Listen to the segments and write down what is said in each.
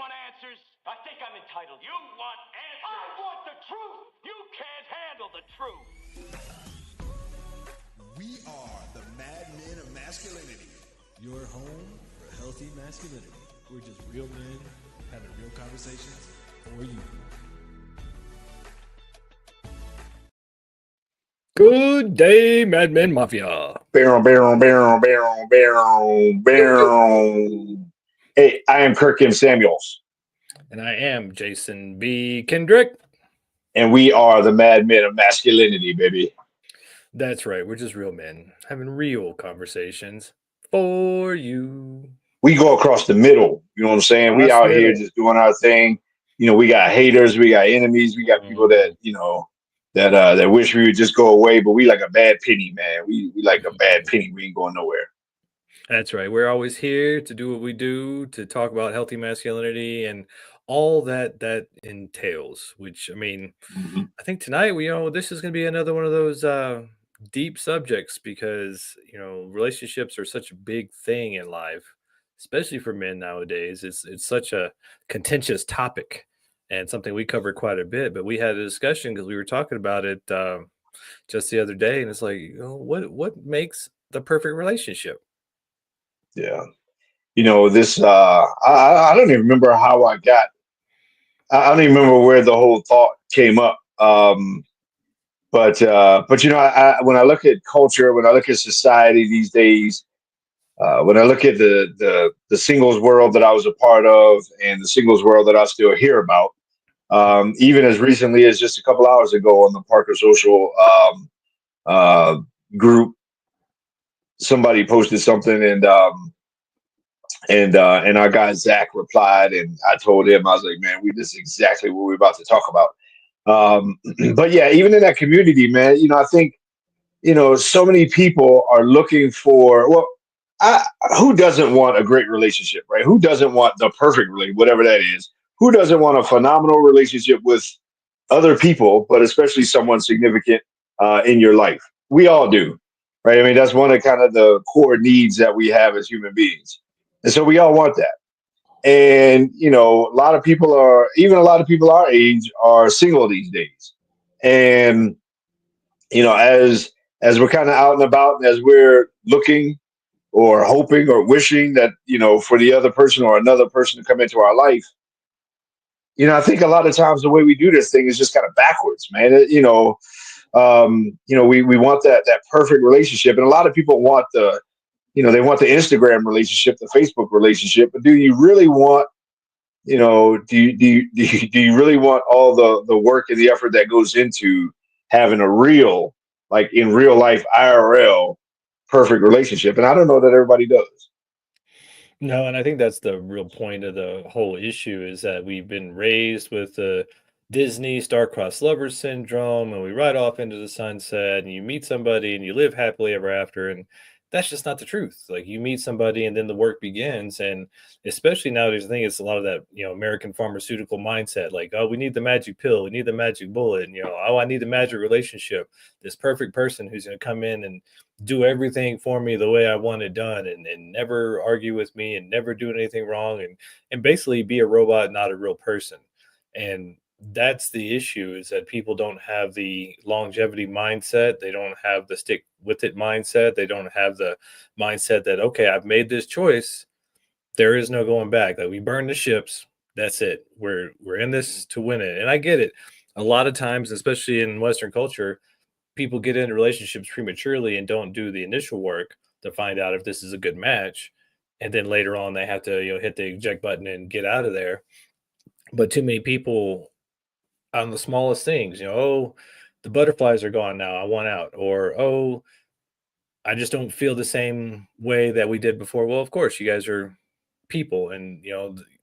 want answers? I think I'm entitled. You want answers? I want the truth. You can't handle the truth. We are the Madmen of Masculinity. Your home for healthy masculinity. We're just real men having real conversations for you. Good day, Madmen Mafia. Barrel. Hey, I am Kirk M. Samuels. And I am Jason B. Kendrick. And we are the Madmen of Masculinity, baby. That's right. We're just real men having real conversations for you. We go across the middle. You know what I'm saying? We out here just doing our thing. You know, we got haters, we got enemies, we got people that, you know, that wish we would just go away, but we like a bad penny, man. We like a bad penny. We ain't going nowhere. That's right. We're always here to do what we do, to talk about healthy masculinity and all that entails, which, I mean, I think tonight this is going to be another one of those deep subjects because, relationships are such a big thing in life, especially for men nowadays. It's such a contentious topic and something we cover quite a bit, but we had a discussion because we were talking about it just the other day, and it's like, what makes the perfect relationship? Yeah. You know, this I don't even remember how I don't even remember where the whole thought came up. But you know, when I look at culture, when I look at society these days, when I look at the singles world that I was a part of and the singles world that I still hear about, even as recently as just a couple hours ago on the Parker Social group, somebody posted something and our guy Zach replied, and I told him, I was like, man, this is exactly what we're about to talk about. But yeah, even in that community, man, you know, I think, you know, so many people are looking for, who doesn't want a great relationship, right? Who doesn't want the perfect relationship, whatever that is? Who doesn't want a phenomenal relationship with other people, but especially someone significant in your life? We all do, right? I mean, that's one of kind of the core needs that we have as human beings. And so we all want that. And, you know, a lot of people our age are single these days. And, you know, as we're kind of out and about and as we're looking or hoping or wishing that, you know, for the other person or another person to come into our life, you know, I think a lot of times the way we do this thing is just kind of backwards, man. We want that perfect relationship. And a lot of people want they want the Instagram relationship, the Facebook relationship, but do you really want, you know, do you really want all the work and the effort that goes into having a real, like in real life IRL perfect relationship? And I don't know that everybody does. No, and I think that's the real point of the whole issue is that we've been raised with the Disney star-crossed lovers syndrome, and we ride off into the sunset, and you meet somebody and you live happily ever after, and that's just not the truth. Like you meet somebody and then the work begins, and especially nowadays, I think it's a lot of that, American pharmaceutical mindset, like, oh, we need the magic pill, we need the magic bullet, and, oh, I need the magic relationship, this perfect person who's going to come in and do everything for me the way I want it done and never argue with me and never do anything wrong and basically be a robot, not a real person. And that's the issue is that people don't have the longevity mindset. They don't have the stick with it mindset. They don't have the mindset that, okay, I've made this choice. There is no going back. Like we burn the ships. That's it. We're in this to win it. And I get it. A lot of times, especially in Western culture, people get into relationships prematurely and don't do the initial work to find out if this is a good match. And then later on, they have to, hit the eject button and get out of there. But too many people on the smallest things, oh, the butterflies are gone now. I want out. Or, oh, I just don't feel the same way that we did before. Well, of course, you guys are people. And,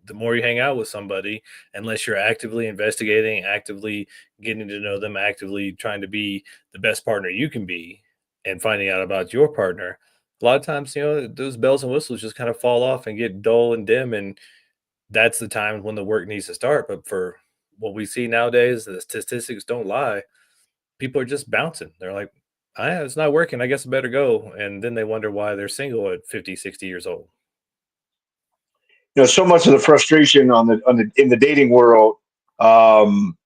the more you hang out with somebody, unless you're actively investigating, actively getting to know them, actively trying to be the best partner you can be and finding out about your partner, a lot of times, those bells and whistles just kind of fall off and get dull and dim. And that's the time when the work needs to start. But for what we see nowadays, the statistics don't lie. People are just bouncing. They're like, it's not working. I guess I better go. And then they wonder why they're single at 50, 60 years old. so much of the frustration on the in the dating world, um,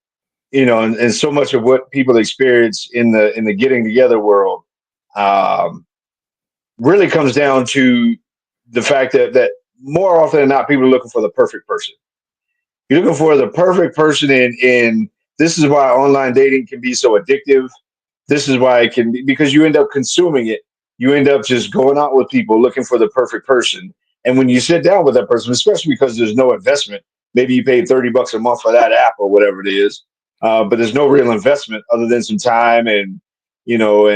and so much of what people experience in the getting together world, um, really comes down to the fact that more often than not, people are looking for the perfect person. You're looking for the perfect person, in this is why online dating can be so addictive. This is why it can be, because you end up consuming it. You end up just going out with people looking for the perfect person. And when you sit down with that person, especially because there's no investment, maybe you paid $30 a month for that app or whatever it is, but there's no real investment other than some time and you know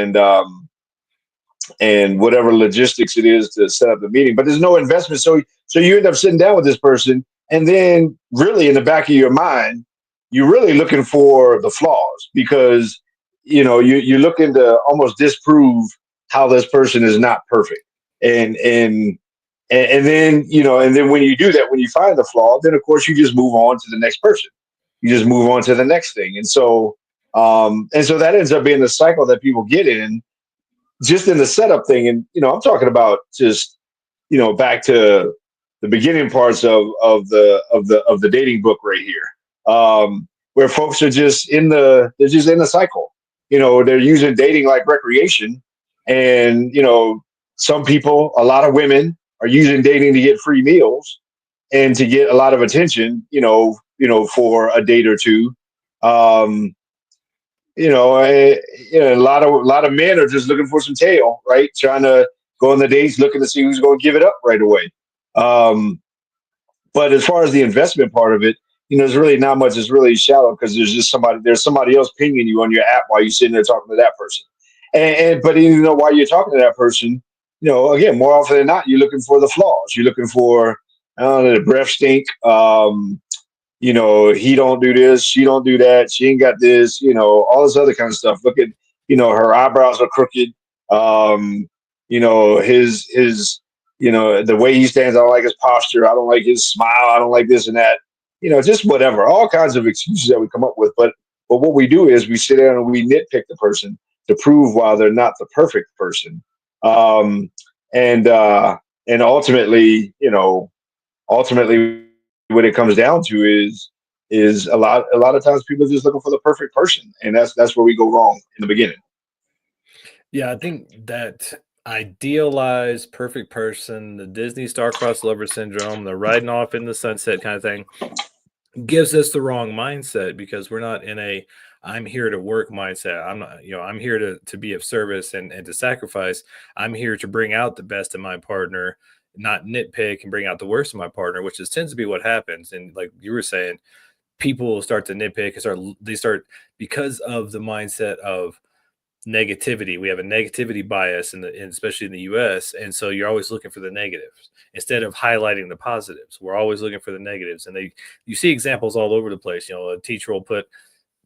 and whatever logistics it is to set up the meeting. But there's no investment, so you end up sitting down with this person, and then really in the back of your mind, you're really looking for the flaws because you're looking to almost disprove how this person is not perfect, and and and then and then when you do that, when you find the flaw, then of course you just move on to the next person. You just move on to the next thing, and so that ends up being the cycle that people get in, just in the setup thing. And I'm talking about just back to the beginning parts of the dating book right here, where folks are just in the cycle. They're using dating like recreation, and some people, a lot of women, are using dating to get free meals and to get a lot of attention, for a date or two. um you know, a lot of men are just looking for some tail, right? Trying to go on the dates, looking to see who's going to give it up right away. Um, but as far as the investment part of it, there's really not much. It's really shallow because there's somebody else pinging you on your app while you're sitting there talking to that person. And but while you're talking to that person, again, more often than not, you're looking for the flaws. You're looking for, I don't know, the breath stink. He don't do this, she don't do that, she ain't got this, all this other kind of stuff. Look at, her eyebrows are crooked. His the way he stands, I don't like his posture, I don't like his smile, I don't like this and that. Just whatever, all kinds of excuses that we come up with. But what we do is we sit down and we nitpick the person to prove why they're not the perfect person. Um, and and ultimately what it comes down to is a lot of times people are just looking for the perfect person, and that's where we go wrong in the beginning. Yeah, I think that idealized perfect person, the Disney star-crossed lover syndrome, the riding off in the sunset kind of thing, gives us the wrong mindset because we're not in a I'm here to work mindset. I'm not, I'm here to be of service and to sacrifice. I'm here to bring out the best in my partner, not nitpick and bring out the worst in my partner, which is tends to be what happens. And like you were saying, people will start to nitpick and start because of the mindset of negativity. We have a negativity bias especially in the US. And so you're always looking for the negatives instead of highlighting the positives. We're always looking for the negatives. And you see examples all over the place. A teacher will put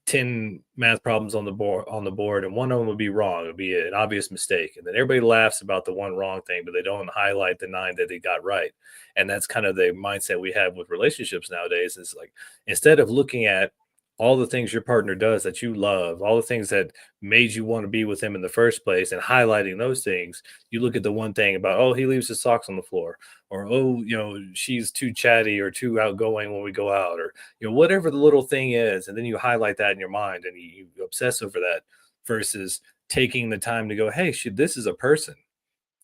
10 math problems on the board, and one of them would be wrong. It would be an obvious mistake. And then everybody laughs about the one wrong thing, but they don't highlight the 9 that they got right. And that's kind of the mindset we have with relationships nowadays. Is like, instead of looking at all the things your partner does that you love, all the things that made you want to be with him in the first place, and highlighting those things, you look at the one thing about, oh, he leaves his socks on the floor, or, oh, she's too chatty or too outgoing when we go out, or whatever the little thing is, and then you highlight that in your mind and you obsess over that versus taking the time to go, hey, this is a person.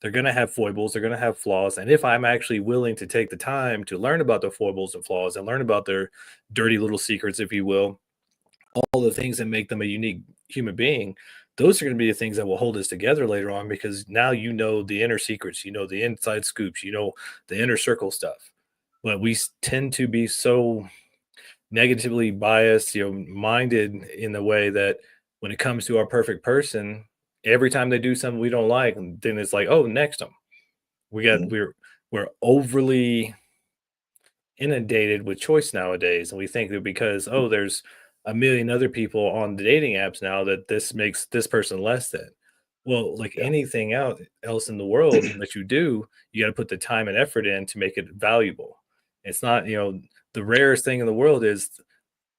They're going to have foibles, they're going to have flaws, and if I'm actually willing to take the time to learn about their foibles and flaws and learn about their dirty little secrets, if you will, all the things that make them a unique human being, those are going to be the things that will hold us together later on, because now the inner secrets, the inside scoops, the inner circle stuff. But we tend to be so negatively biased, minded in the way that when it comes to our perfect person, every time they do something we don't like, then it's like, oh, next them. We got Mhm. we're overly inundated with choice nowadays, and we think that because, oh, there's a million other people on the dating apps now, that this makes this person less than. Well, like Yeah. anything else in the world that you do, you got to put the time and effort in to make it valuable. It's not, the rarest thing in the world is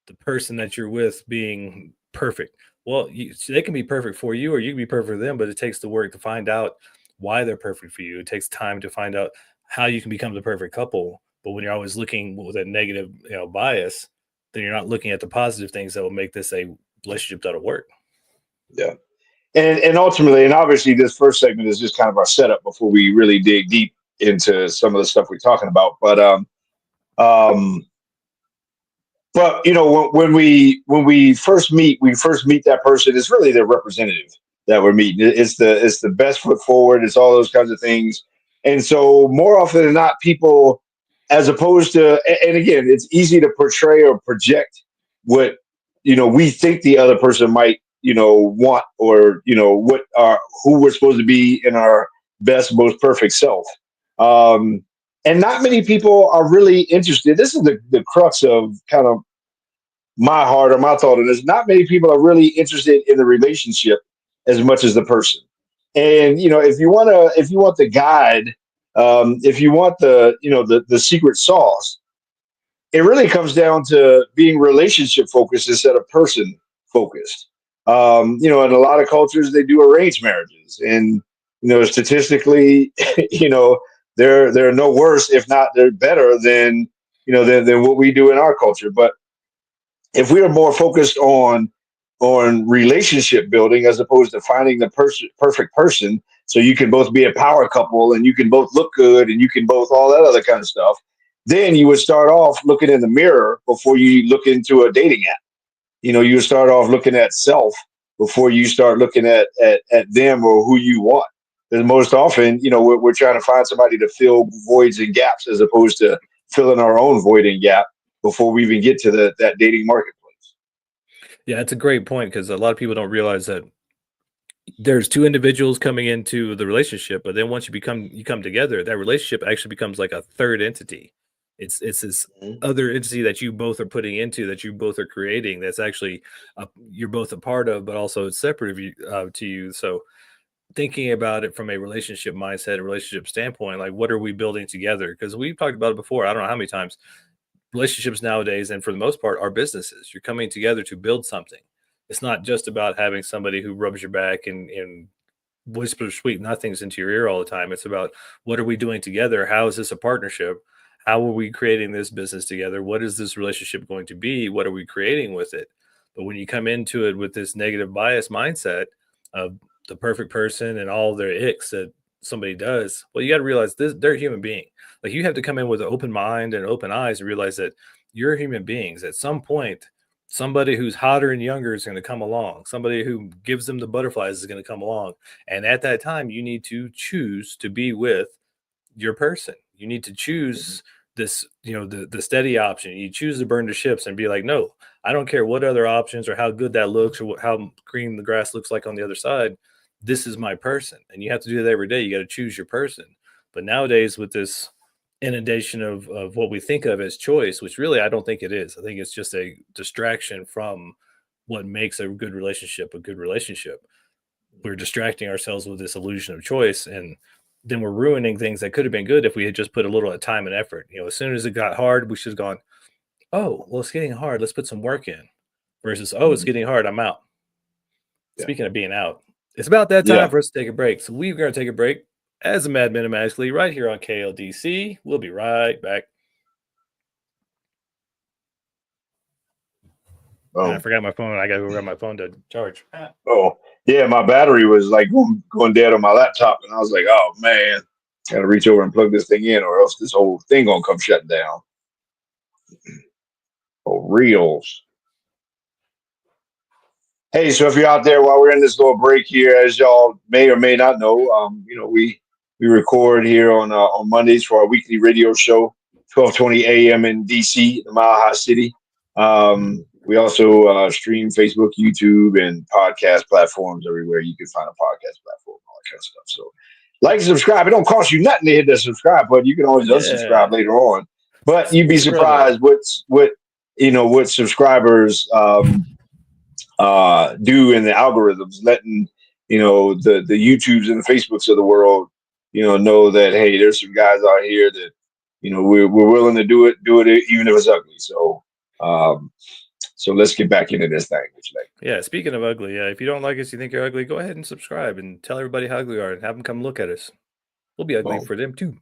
the person that you're with being perfect. Well, they can be perfect for you, or you can be perfect for them, but it takes the work to find out why they're perfect for you. It takes time to find out how you can become the perfect couple But when you're always looking with a negative, bias, then you're not looking at the positive things that will make this a relationship that'll work. Yeah. And ultimately, and obviously, this first segment is just kind of our setup before we really dig deep into some of the stuff we're talking about. Um, but when we first meet that person. It's really their representative that we're meeting. It's the best foot forward. It's all those kinds of things. And so more often than not, people, as opposed to, and again, it's easy to portray or project what we think the other person might want, or what are who we're supposed to be in our best, most perfect self. Um, and not many people are really interested. This is the crux of kind of my heart or my thought on this. Not many people are really interested in the relationship as much as the person. And if you want the guide, if you want the secret sauce, it really comes down to being relationship focused instead of person focused. In a lot of cultures they do arranged marriages, and statistically, they're no worse, if not they're better than than what we do in our culture. But if we are more focused on relationship building as opposed to finding the perfect person, so you can both be a power couple and you can both look good and you can both all that other kind of stuff, then you would start off looking in the mirror before you look into a dating app. You would start off looking at self before you start looking at them or who you want. Because most often, we're trying to find somebody to fill voids and gaps as opposed to filling our own void and gap before we even get to that dating marketplace. Yeah, it's a great point because a lot of people don't realize that there's two individuals coming into the relationship, but then once you come together, that relationship actually becomes like a third entity. It's this Mhm. other entity that you both are putting into, that you both are creating, that's actually you're both a part of, but also it's separate of you, to you. So thinking about it from a relationship mindset, a relationship standpoint, like what are we building together? Because we've talked about it before. I don't know how many times. Relationships nowadays, and for the most part, are businesses. You're coming together to build something. It's not just about having somebody who rubs your back and whispers sweet nothings into your ear all the time. It's about what are we doing together? How is this a partnership? How are we creating this business together? What is this relationship going to be? What are we creating with it? But when you come into it with this negative bias mindset of the perfect person and all their icks that somebody does, well, you got to realize they're a human being. Like you have to come in with an open mind and open eyes and realize that you're human beings. At some point, somebody who's hotter and younger is going to come along. Somebody who gives them the butterflies is going to come along. And at that time, you need to choose to be with your person. You need to Mhm. choose this, the steady option. You choose to burn the ships and be like, no, I don't care what other options or how good that looks or how green the grass looks like on the other side. This is my person. And you have to do that every day. You got to choose your person. But nowadays, with this inundation of what we think of as choice, which really I don't think it is. I think it's just a distraction from what makes a good relationship a good relationship. We're distracting ourselves with this illusion of choice, and then we're ruining things that could have been good if we had just put a little time and effort. As soon as it got hard, we should have gone, oh, well, it's getting hard. Let's put some work in versus, oh, it's Mhm. getting hard. I'm out. Yeah. Speaking of being out, it's about that time Yeah. for us to take a break. So we're going to take a break as a Mad Minimagically right here on KLDC. We'll be right back. And I Oh. forgot my phone. I got to go grab my phone to charge. Oh. Yeah. My battery was like going dead on my laptop, and I was like, "Oh man, gotta reach over and plug this thing in, or else this whole thing gonna come shutting down." Oh, reels. Hey, so if you're out there while we're in this little break here, as y'all may or may not know, we record here on Mondays for our weekly radio show, 12:20 a.m. in DC, the Mile High City. We also stream Facebook, YouTube, and podcast platforms everywhere. You can find a podcast platform, all that kind of stuff. So, like and subscribe. It don't cost you nothing to hit that subscribe button. You can always Yeah. unsubscribe later on, but you'd be Support your brother. surprised what subscribers do in the algorithms, letting the YouTubes and the Facebooks of the world know that, hey, there's some guys out here that we're willing to do it even if it's ugly. Um, so let's get back into this thing. What you think? Yeah, speaking of ugly, yeah, if you don't like us, you think you're ugly, go ahead and subscribe and tell everybody how ugly we are and have them come look at us. We'll be ugly Boom. for them too.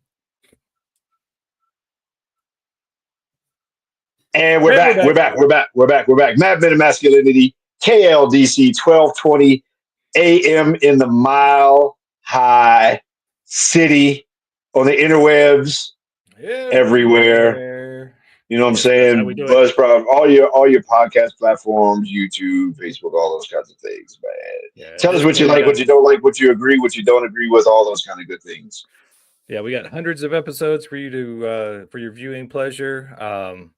And we're And we're back. We're back. back. We're back. We're back. We're back. Mad Men of Masculinity, KLDC, 1220 AM in the Mile High City, on the interwebs, everywhere. Everywhere. You know what I'm Yes, that's how we saying? do it. Buzzsprout, all your podcast platforms, YouTube, Facebook, all those kinds of things, man. Yeah, at Tell us this what you point, we like, got what you don't like, what you agree, what you don't agree with, all those kind of good things. we got hundreds of episodes for you to for your viewing pleasure.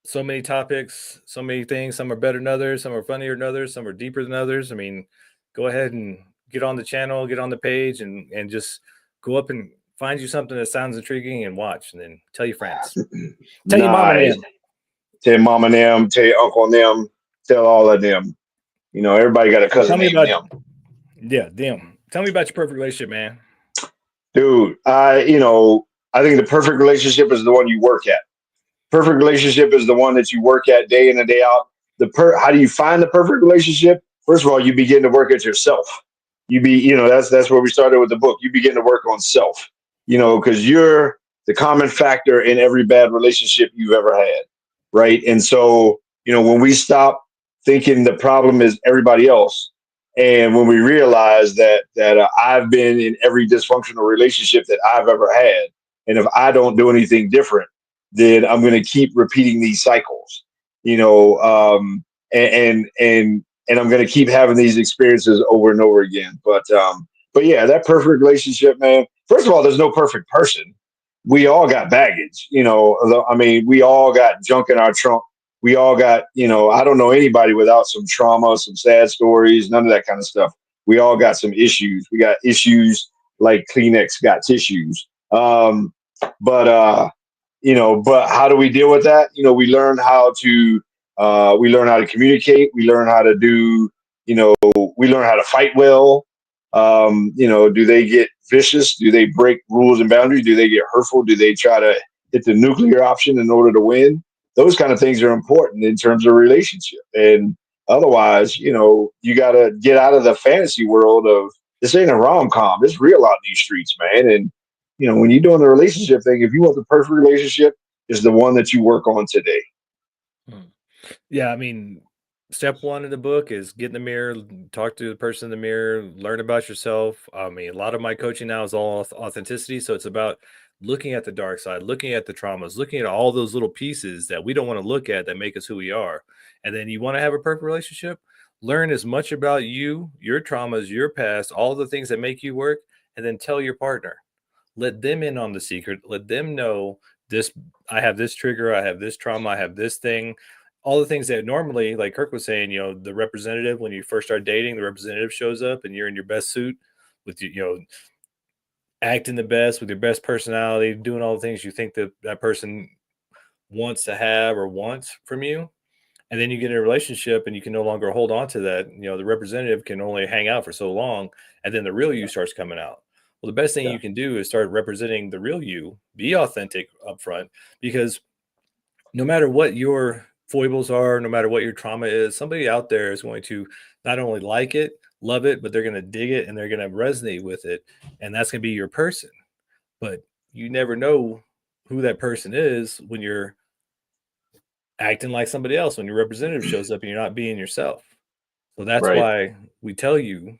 So many topics, so many things. Some are better than others. Some are funnier than others. Some are deeper than others. I mean, go ahead and get on the channel, get on the page, and just go up and find you something that sounds intriguing and watch, and then tell your friends, tell your mom and Nice. them. Tell mom and them, tell your uncle and them, tell all of them. You know, everybody got a cousin Tell me named about them. them. Tell me about your perfect relationship, man. Dude, I think the perfect relationship is the one you work at. Perfect relationship is the one that you work at day in and day out. How do you find the perfect relationship? First of all, you begin to work at yourself. That's where we started with the book. You begin to work on self, because you're the common factor in every bad relationship you've ever had, right? And so, when we stop thinking the problem is everybody else, and when we realize that I've been in every dysfunctional relationship that I've ever had, and if I don't do anything different, then I'm going to keep repeating these cycles, and I'm going to keep having these experiences over and over again. But yeah, that perfect relationship, man. First of all, there's no perfect person. We all got baggage, I mean, we all got junk in our trunk. We all got, I don't know anybody without some trauma, some sad stories, none of that kind of stuff. We all got some issues. We got issues like Kleenex got tissues. But but how do we deal with that? We learn how to communicate. We learn how to we learn how to fight well. Do they get vicious? Do they break rules and boundaries? Do they get hurtful? Do they try to hit the nuclear option in order to win? Those kind of things are important in terms of relationship. And otherwise, you got to get out of the fantasy world of this ain't a rom com. It's real out in these streets, man. And when you're doing the relationship thing, if you want the perfect relationship, is the one that you work on today. Yeah, I mean, step one in the book is get in the mirror, talk to the person in the mirror, learn about yourself. I mean, a lot of my coaching now is all authenticity. So it's about looking at the dark side, looking at the traumas, looking at all those little pieces that we don't want to look at that make us who we are. And then you want to have a perfect relationship, learn as much about you, your traumas, your past, all the things that make you work, and then tell your partner. Let them in on the secret. Let them know this. I have this trigger. I have this trauma. I have this thing. All the things that normally, like Kirk was saying, the representative, when you first start dating, the representative shows up and you're in your best suit with, acting the best with your best personality, doing all the things you think that person wants to have or wants from you. And then you get in a relationship and you can no longer hold on to that. The representative can only hang out for so long. And then the real you starts coming out. Well, the best thing you can do is start representing the real you, be authentic up front, because no matter what your foibles are, no matter what your trauma is, somebody out there is going to not only like it, love it, but they're going to dig it and they're going to resonate with it. And that's going to be your person. But you never know who that person is when you're acting like somebody else, when your representative shows up and you're not being yourself. So that's Right. why we tell you,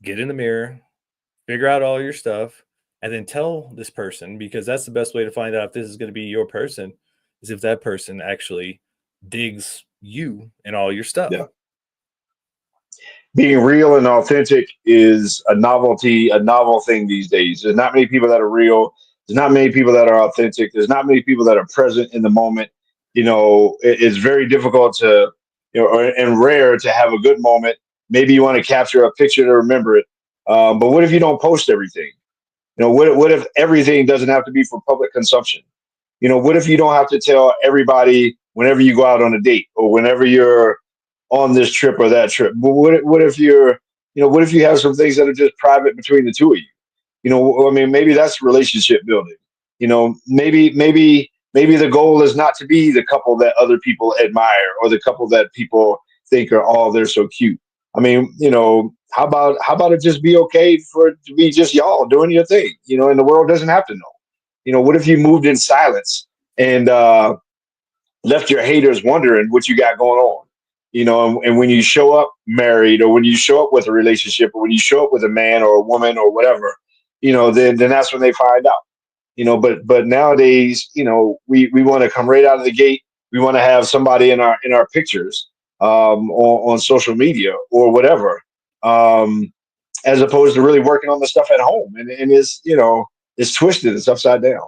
get in the mirror, figure out all your stuff, and then tell this person, because that's the best way to find out if this is going to be your person, is if that person actually digs you and all your stuff. Yeah. Being real and authentic is a novel thing these days. There's not many people that are real. There's not many people that are authentic. There's not many people that are present in the moment. It's very difficult to, and rare to have a good moment. Maybe you want to capture a picture to remember it. But what if you don't post everything? What if everything doesn't have to be for public consumption? What if you don't have to tell everybody whenever you go out on a date or whenever you're on this trip or that trip? But what if what if you have some things that are just private between the two of you? I mean, maybe that's relationship building. Maybe the goal is not to be the couple that other people admire or the couple that people think are, oh, they're so cute. I mean, how about it just be okay for it to be just y'all doing your thing, and the world doesn't have to know. What if you moved in silence and left your haters wondering what you got going on. And when you show up married, or when you show up with a relationship, or when you show up with a man or a woman or whatever, then that's when they find out. But nowadays, we want to come right out of the gate. We want to have somebody in our pictures, on social media or whatever, as opposed to really working on the stuff at home. And it's twisted. It's upside down.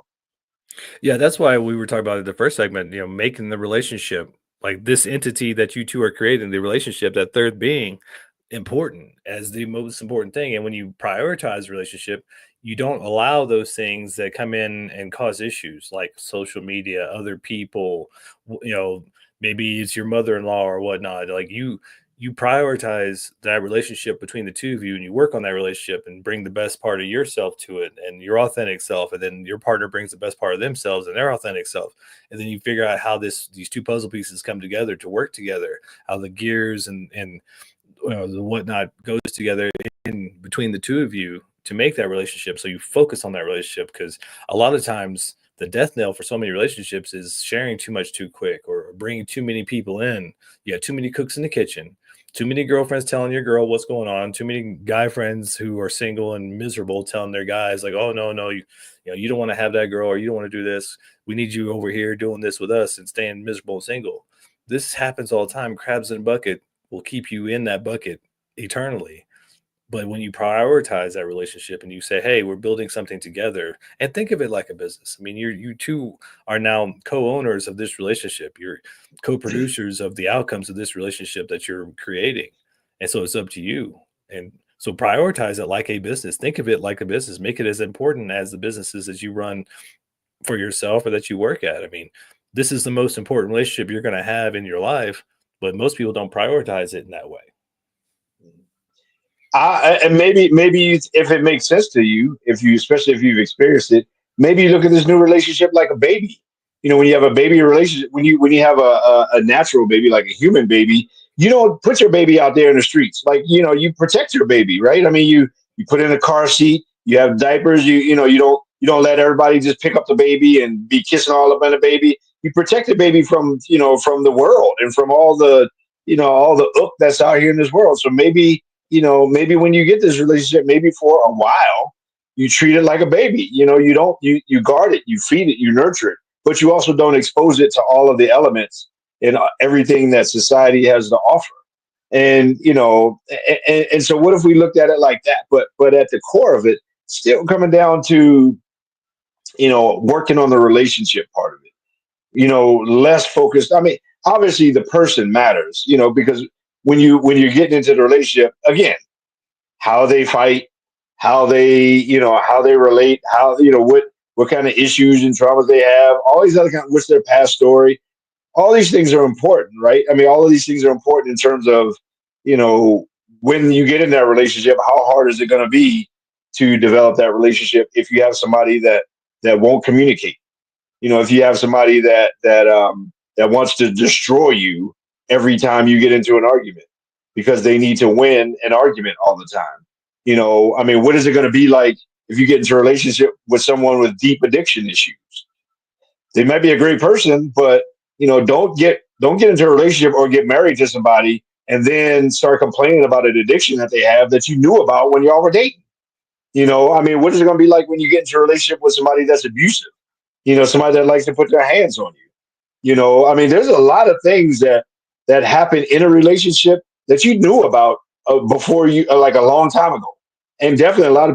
Yeah, that's why we were talking about in the first segment, making the relationship, like this entity that you two are creating, the relationship, that third being, important as the most important thing. And when you prioritize relationship, you don't allow those things that come in and cause issues like social media, other people, maybe it's your mother-in-law or whatnot. Like you prioritize that relationship between the two of you, and you work on that relationship and bring the best part of yourself to it and your authentic self, and then your partner brings the best part of themselves and their authentic self, and then you figure out how these two puzzle pieces come together to work together, how the gears and the whatnot goes together in between the two of you to make that relationship. So you focus on that relationship, because a lot of times the death knell for so many relationships is sharing too much too quick, or bringing too many people in. You have too many cooks in the kitchen, too many girlfriends telling your girl what's going on, too many guy friends who are single and miserable telling their guys like, oh no, you don't want to have that girl, or you don't want to do this. We need you over here doing this with us and staying miserable and single. This happens all the time. Crabs in a bucket will keep you in that bucket eternally. But when you prioritize that relationship and you say, hey, we're building something together, and think of it like a business. I mean, you two are now co-owners of this relationship. You're co-producers of the outcomes of this relationship that you're creating. And so it's up to you. And so prioritize it like a business. Think of it like a business. Make it as important as the businesses that you run for yourself or that you work at. I mean, this is the most important relationship you're going to have in your life, but most people don't prioritize it in that way. And maybe if it makes sense to you, especially if you've experienced it, maybe you look at this new relationship like a baby. When you have a baby relationship, when you have a natural baby, like a human baby, you don't put your baby out there in the streets. Like, you protect your baby, right? I mean, you put in a car seat, you have diapers, you don't let everybody just pick up the baby and be kissing all up on the baby. You protect the baby from the world and from all the that's out here in this world. So maybe when you get this relationship, maybe for a while, you treat it like a baby. You guard it, you feed it, you nurture it, but you also don't expose it to all of the elements and everything that society has to offer. And so what if we looked at it like that? But at the core of it, still coming down to working on the relationship part of it. Less focused. I mean, obviously the person matters. Because when you're getting into the relationship again, how they fight, how they relate, what kind of issues and traumas they have, all these other what's their past story. All these things are important, right? I mean, all of these things are important in terms of, you know, when you get in that relationship, how hard is it going to be to develop that relationship if you have somebody that won't communicate? If you have somebody that wants to destroy you every time you get into an argument because they need to win an argument all the time. I mean, what is it going to be like if you get into a relationship with someone with deep addiction issues? They might be a great person, but don't get into a relationship or get married to somebody and then start complaining about an addiction that they have that you knew about when y'all were dating. I mean, what is it going to be like when you get into a relationship with somebody that's abusive? Somebody that likes to put their hands on you. I mean, there's a lot of things that happen in a relationship that you knew about before you, like a long time ago, and definitely a lot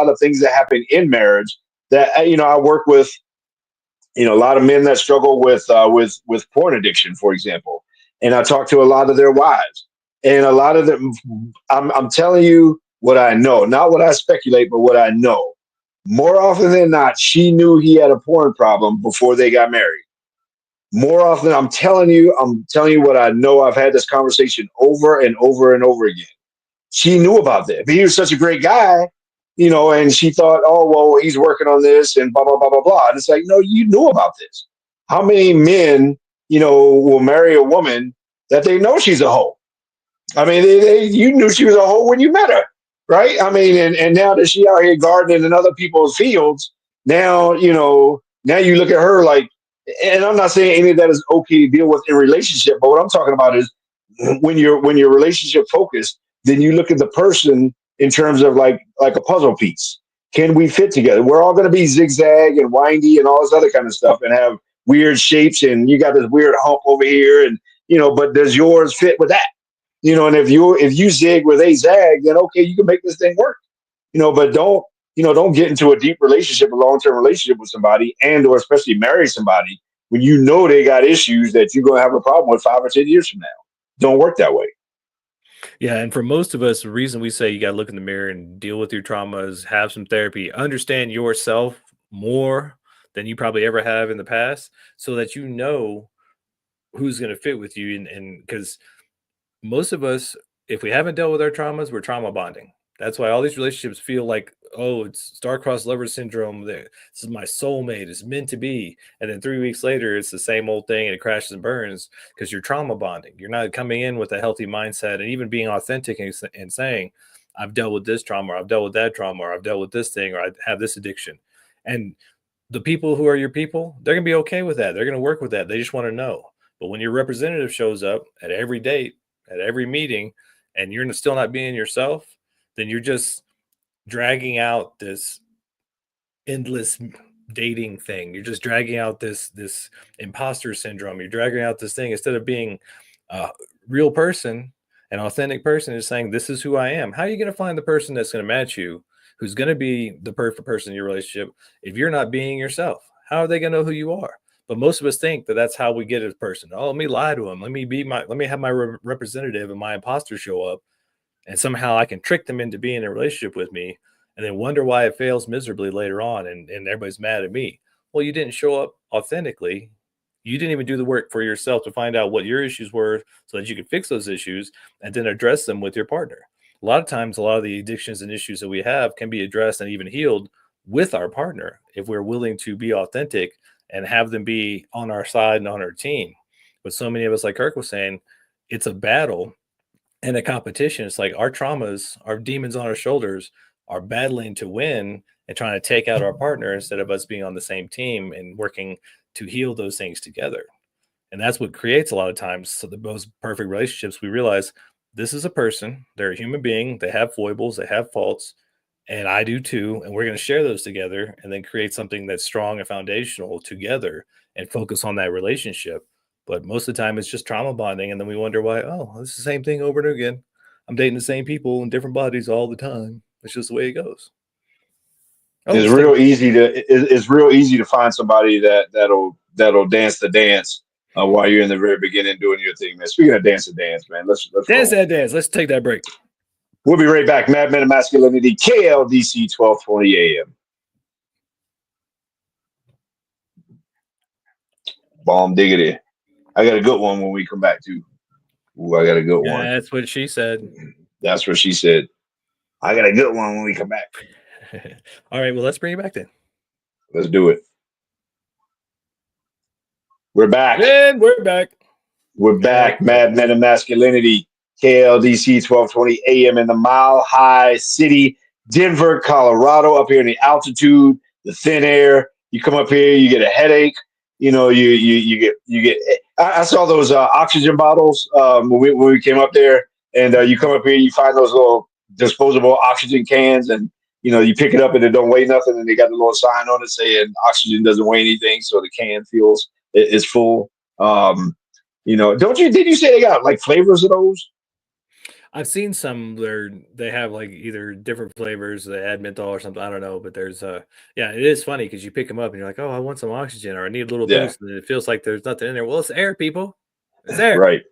of things that happen in marriage that I work with. A lot of men that struggle with porn addiction, for example, and I talk to a lot of their wives, and a lot of them. I'm telling you what I know, not what I speculate, but what I know. More often than not, she knew he had a porn problem before they got married. More often, I'm telling you what I know. I've had this conversation over and over and over again. She knew about that, but he was such a great guy, and she thought, oh, well, he's working on this and blah, blah, blah, blah, blah. And it's like, no, you knew about this. How many men, will marry a woman that they know she's a hoe? I mean, you knew she was a hoe when you met her, right? I mean, and now that she out here gardening in other people's fields, now you look at her like, and I'm not saying any of that is okay to deal with in relationship, but what I'm talking about is when you're relationship focused, then you look at the person in terms of like a puzzle piece. Can we fit together? We're all going to be zigzag and windy and all this other kind of stuff, and have weird shapes. And you got this weird hump over here, and but does yours fit with that? And if you zig where they zag, then okay, you can make this thing work. But don't get into a deep relationship, a long term relationship with somebody, and or especially marry somebody when they got issues that you're gonna have a problem with 5 or 10 years from now. Don't work that way. Yeah, and for most of us, the reason we say you got to look in the mirror and deal with your traumas, have some therapy, understand yourself more than you probably ever have in the past, so that you know who's going to fit with you. And because most of us, if we haven't dealt with our traumas, we're trauma bonding. That's why all these relationships feel like, oh, it's star-crossed lover syndrome. This is my soulmate. It's meant to be. And then 3 weeks later, it's the same old thing and it crashes and burns because you're trauma bonding. You're not coming in with a healthy mindset and even being authentic and saying, I've dealt with this trauma, or I've dealt with that trauma, or I've dealt with this thing, or I have this addiction. And the people who are your people, they're going to be okay with that. They're going to work with that. They just want to know. But when your representative shows up at every date, at every meeting, and you're still not being yourself, then you're just dragging out this endless dating thing. You're just dragging out this imposter syndrome. You're dragging out this thing instead of being a real person, an authentic person, is saying, this is who I am. How are you going to find the person that's going to match you, who's going to be the perfect person in your relationship, if you're not being yourself? How are they going to know who you are? But most of us think that that's how we get a person. Oh, let me lie to him. Let me have my representative and my imposter show up, and somehow I can trick them into being in a relationship with me, and then wonder why it fails miserably later on, and everybody's mad at me. Well, you didn't show up authentically. You didn't even do the work for yourself to find out what your issues were so that you could fix those issues and then address them with your partner. A lot of times, a lot of the addictions and issues that we have can be addressed and even healed with our partner if we're willing to be authentic and have them be on our side and on our team. But so many of us, like Kirk was saying, it's a battle and a competition. It's like our traumas, our demons on our shoulders are battling to win and trying to take out our partner instead of us being on the same team and working to heal those things together. And that's what creates a lot of times. So the most perfect relationships, we realize this is a person, they're a human being, they have foibles, they have faults, and I do too. And we're going to share those together and then create something that's strong and foundational together and focus on that relationship. But most of the time, it's just trauma bonding. And then we wonder why, oh, it's the same thing over and over again. I'm dating the same people in different bodies all the time. It's just the way it goes. Oh, It's real easy to find somebody that'll dance the dance while you're in the very beginning doing your thing, man. Speaking of dance the dance, man, let's dance roll. that dance. Let's take that break. We'll be right back. Mad Men of Masculinity, KLDC 1220 AM. Bomb diggity. I got a good one when we come back too. Ooh, I got a good one. That's what she said. That's what she said. I got a good one when we come back. All right, well, let's bring it back then. Let's do it. We're back. And we're back. We're back. Mad Men of Masculinity, KLDC 1220 AM in the Mile High City, Denver, Colorado, up here in the altitude, the thin air. You come up here, you get a headache. You get. I saw those oxygen bottles when we came up there, and you come up here, you find those little disposable oxygen cans, and you pick it up and it don't weigh nothing, and they got the little sign on it saying oxygen doesn't weigh anything, so the can feels it's full. Did you say they got like flavors of those? I've seen some where they have like either different flavors, they add menthol or something. I don't know, but there's yeah, it is funny because you pick them up and you're like, oh, I want some oxygen or I need a little boost, and it feels like there's nothing in there. Well, it's air, people. It's air. Right.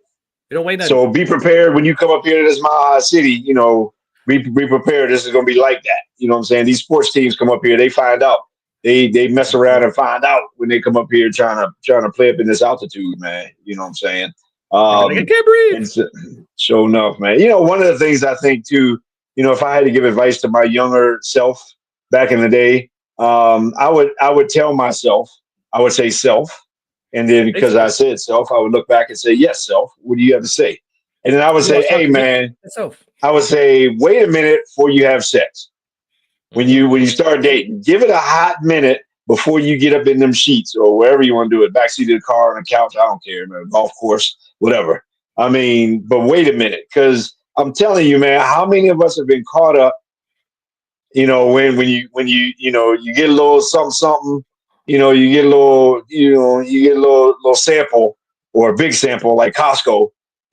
You don't weigh nothing. So be prepared when you come up here to this Mile High City. Be prepared. This is going to be like that. You know what I'm saying? These sports teams come up here, they find out. They mess around and find out when they come up here trying to play up in this altitude, man. You know what I'm saying? Like, I can't breathe. Sure enough, man. One of the things I think too, if I had to give advice to my younger self back in the day, I would tell myself, I would say self, and then because I said self, I would look back and say, yes, self. What do you have to say? And then I would say, hey, man. I would say, wait a minute before you have sex. When you start dating, give it a hot minute before you get up in them sheets or wherever you want to do it, backseat of the car, on the couch, I don't care, man, golf course, whatever. I mean, but wait a minute, because I'm telling you, man, how many of us have been caught up, when you get a little something something, you get a little, you get a little sample or a big sample like Costco.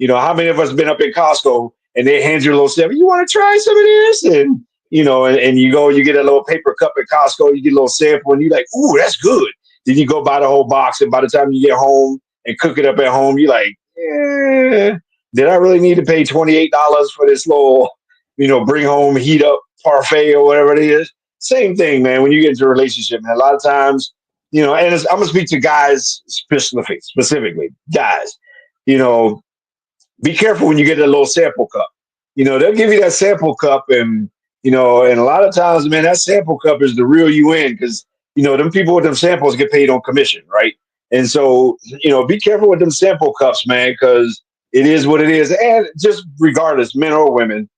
How many of us been up in Costco and they hand you a little sample? You want to try some of this, and you go, you get a little paper cup at Costco, you get a little sample, and you're like, ooh, that's good. Then you go buy the whole box, and by the time you get home and cook it up at home, you're like, did I really need to pay $28 for this little, bring home, heat up parfait or whatever it is? Same thing, man. When you get into a relationship, man, a lot of times, and I'm gonna speak to guys specifically, guys. You know, be careful when you get a little sample cup. They'll give you that sample cup, and a lot of times, man, that sample cup is the real you in, because them people with them samples get paid on commission, right? And so, be careful with them sample cups, man, because it is what it is. And just regardless, men or women,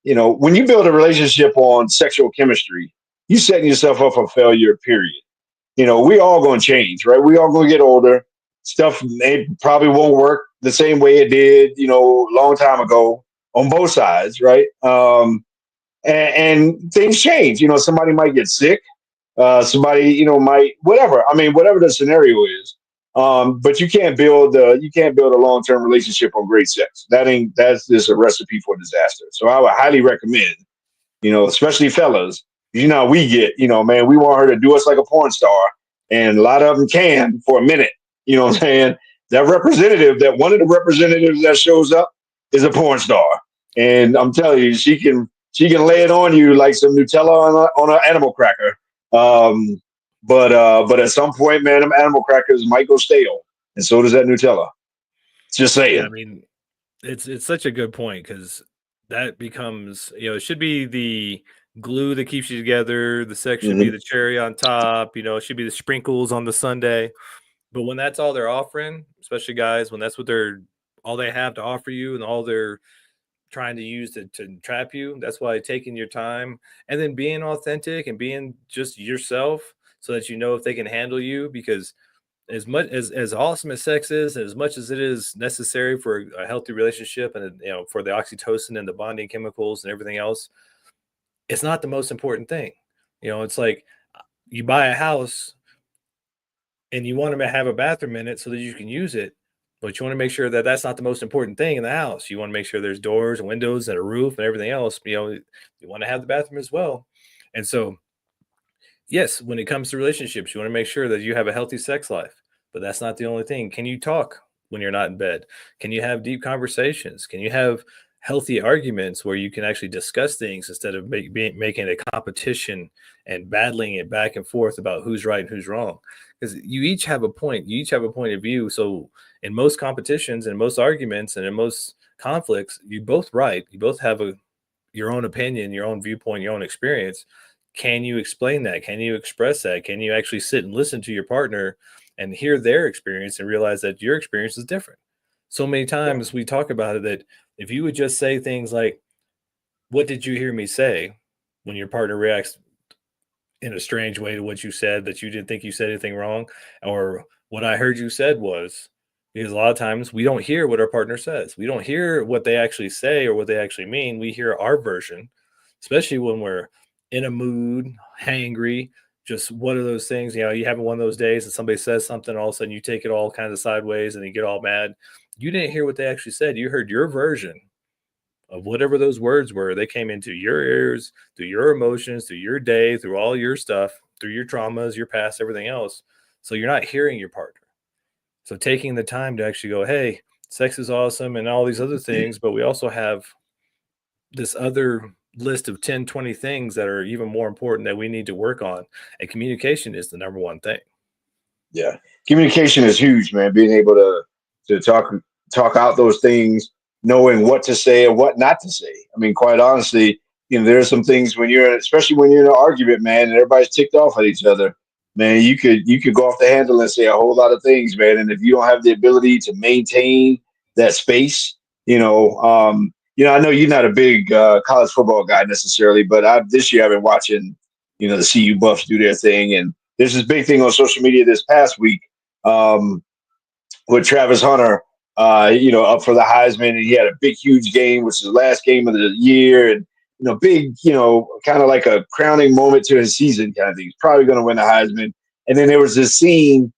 when you build a relationship on sexual chemistry, you setting yourself up for failure, period. We all going to change, right? We all going to get older. Stuff probably won't work the same way it did, a long time ago on both sides, right? And things change. Somebody might get sick. Somebody, might whatever. I mean, whatever the scenario is. But you can't build a long-term relationship on great sex. That's just a recipe for disaster. So I would highly recommend, especially fellas, we get, man, we want her to do us like a porn star, and a lot of them can for a minute. You know what I'm saying? One of the representatives that shows up is a porn star, and I'm telling you, she can lay it on you like some Nutella on an animal cracker. But at some point, man, them animal crackers might go stale, and so does that Nutella. Just saying. Yeah, I mean, it's such a good point, because that becomes, it should be the glue that keeps you together. The sex should be the cherry on top. It should be the sprinkles on the sundae. But when that's all they're offering, especially guys, when that's what all they have to offer you, and all they're trying to use to trap you, that's why taking your time and then being authentic and being just yourself, so that if they can handle you. Because as much as awesome as sex is, and as much as it is necessary for a healthy relationship, and for the oxytocin and the bonding chemicals and everything else, it's not the most important thing. It's like you buy a house and you want to have a bathroom in it so that you can use it, but you want to make sure that that's not the most important thing in the house. You want to make sure there's doors and windows and a roof and everything else. You want to have the bathroom as well. And so, yes, when it comes to relationships, you want to make sure that you have a healthy sex life, but that's not the only thing. Can you talk when you're not in bed? Can you have deep conversations? Can you have healthy arguments where you can actually discuss things, instead of making a competition and battling it back and forth about who's right and who's wrong? Because you each have a point. You each have a point of view. So in most competitions and most arguments and in most conflicts, you both right. You both have your own opinion, your own viewpoint, your own experience. Can you explain that? Can you express that? Can you actually sit and listen to your partner and hear their experience and realize that your experience is different? So many times we talk about it, that if you would just say things like, "What did you hear me say?" when your partner reacts in a strange way to what you said, that you didn't think you said anything wrong, or "What I heard you said was," because a lot of times we don't hear what our partner says. We don't hear what they actually say or what they actually mean. We hear our version, especially when we're in a mood, hangry, just one of those things. You having one of those days and somebody says something, all of a sudden you take it all kind of sideways and you get all mad. You didn't hear what they actually said. You heard your version of whatever those words were. They came into your ears through your emotions, through your day, through all your stuff, through your traumas, your past, everything else. So you're not hearing your partner. So taking the time to actually go, hey, sex is awesome and all these other things, but we also have this other list of 10, 20 things that are even more important that we need to work on. And communication is the number one thing. Yeah. Communication is huge, man. Being able to talk out those things, knowing what to say and what not to say. I mean, quite honestly, there's some things especially when you're in an argument, man, and everybody's ticked off at each other, man, you could go off the handle and say a whole lot of things, man. And if you don't have the ability to maintain that space, I know you're not a big college football guy necessarily, but this year I've been watching, the CU Buffs do their thing, and there's this big thing on social media this past week with Travis Hunter, up for the Heisman, and he had a big, huge game, which is the last game of the year, and big, kind of like a crowning moment to his season kind of thing. He's probably going to win the Heisman. And then there was this scene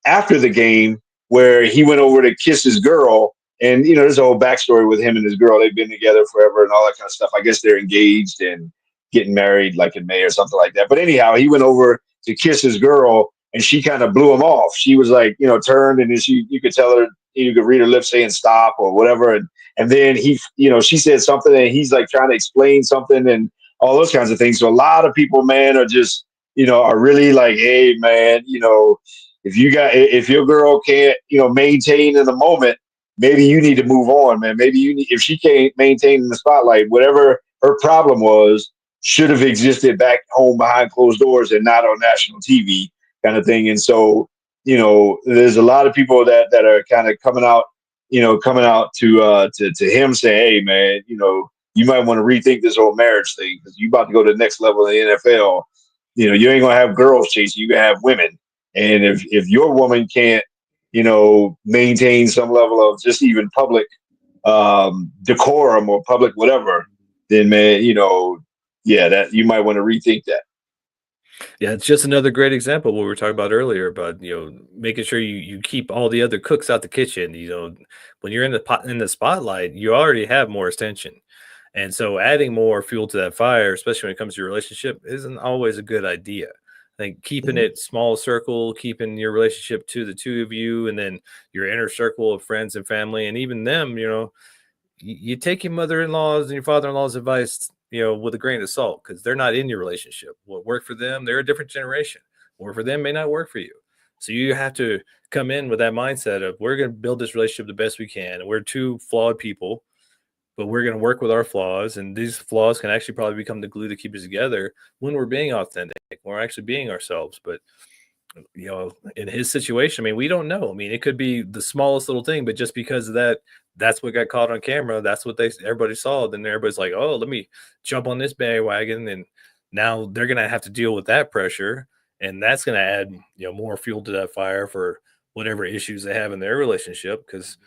after the game where he went over to kiss his girl. And, there's a whole backstory with him and his girl. They've been together forever and all that kind of stuff. I guess they're engaged and getting married like in May or something like that. But anyhow, he went over to kiss his girl and she kind of blew him off. She was like, turned, and then you could tell her, you could read her lips saying stop or whatever. And then she said something and he's like trying to explain something and all those kinds of things. So a lot of people, man, are just, are really like, hey, man, if your girl can't, maintain in the moment, maybe you need to move on, man. Maybe if she can't maintain in the spotlight, whatever her problem was should have existed back home behind closed doors and not on national TV kind of thing. And so, there's a lot of people that are kind of coming out to him saying, hey, man, you might want to rethink this whole marriage thing because you're about to go to the next level in the NFL. You ain't going to have girls chasing, you're going to have women. And if your woman can't, maintain some level of just even public decorum or public whatever, then, man, that you might want to rethink that. Yeah, it's just another great example of what we were talking about earlier about making sure you keep all the other cooks out the kitchen. When you're in the spotlight, you already have more attention, and so adding more fuel to that fire, especially when it comes to your relationship, isn't always a good idea. I think keeping it small circle, keeping your relationship to the two of you, and then your inner circle of friends and family, and even them, you take your mother-in-law's and your father-in-law's advice, with a grain of salt, because they're not in your relationship. What worked for them, they're a different generation. What for them may not work for you. So you have to come in with that mindset of we're going to build this relationship the best we can. We're two flawed people, but we're going to work with our flaws, and these flaws can actually probably become the glue to keep us together when we're being authentic, when we're actually being ourselves. But in his situation, I mean, we don't know. I mean, it could be the smallest little thing, but just because of that, that's what got caught on camera. That's what everybody saw. Then everybody's like, oh, let me jump on this bandwagon. And now they're going to have to deal with that pressure. And that's going to add, more fuel to that fire for whatever issues they have in their relationship. Because,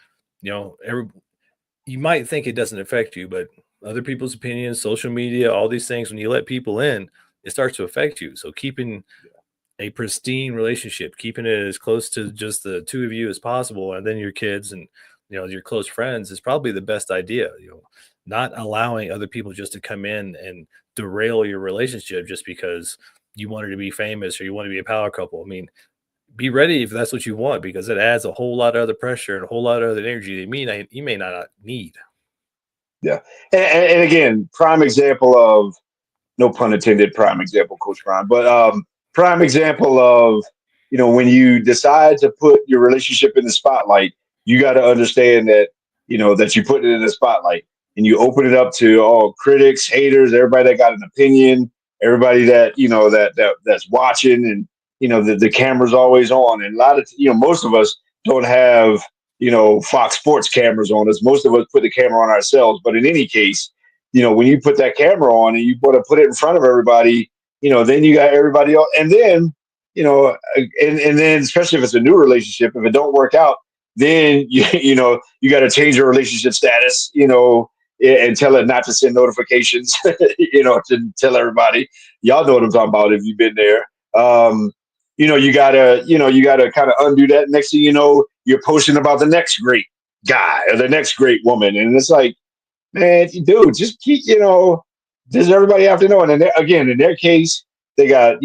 you might think it doesn't affect you, but other people's opinions, social media, all these things, when you let people in, it starts to affect you. So keeping a pristine relationship, keeping it as close to just the two of you as possible, and then your kids and your close friends is probably the best idea. Not allowing other people just to come in and derail your relationship just because you wanted to be famous or you want to be a power couple. I mean, be ready if that's what you want, because it adds a whole lot of other pressure and a whole lot of other energy that you may not need. Yeah, and again, prime example of, no pun intended, prime example, Coach Prime, but prime example of, when you decide to put your relationship in the spotlight, you got to understand that, that you put it in the spotlight and you open it up to all critics, haters, everybody that got an opinion, everybody that, that's watching, and, the camera's always on. And a lot of, most of us don't have, Fox Sports cameras on us. Most of us put the camera on ourselves. But in any case, when you put that camera on and you want to put it in front of everybody, then you got everybody else. And then, and then especially if it's a new relationship, if it don't work out, then you got to change your relationship status, and tell it not to send notifications, to tell everybody. Y'all know what I'm talking about if you've been there. You gotta kind of undo that. Next thing you know, you're posting about the next great guy or the next great woman, and it's like, man, dude, just keep, does everybody have to know? And then again, in their case, they got,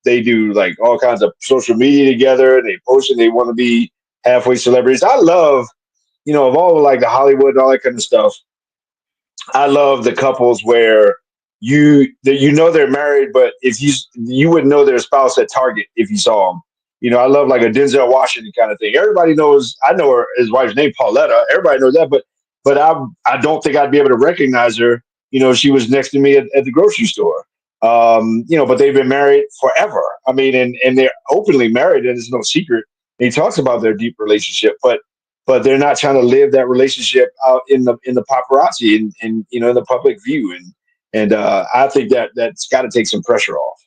they do like all kinds of social media together. They post and they want to be halfway celebrities. I love, of all of like the Hollywood and all that kind of stuff. I love the couples where they're married, but if you wouldn't know their spouse at Target if you saw them. I love like a Denzel Washington kind of thing. Everybody knows. I know his wife's name, Pauletta. Everybody knows that, but I don't think I'd be able to recognize her. She was next to me at the grocery store. But they've been married forever. I mean, and they're openly married, and it's no secret. And he talks about their deep relationship, but they're not trying to live that relationship out in the paparazzi and in the public view. And I think that's got to take some pressure off.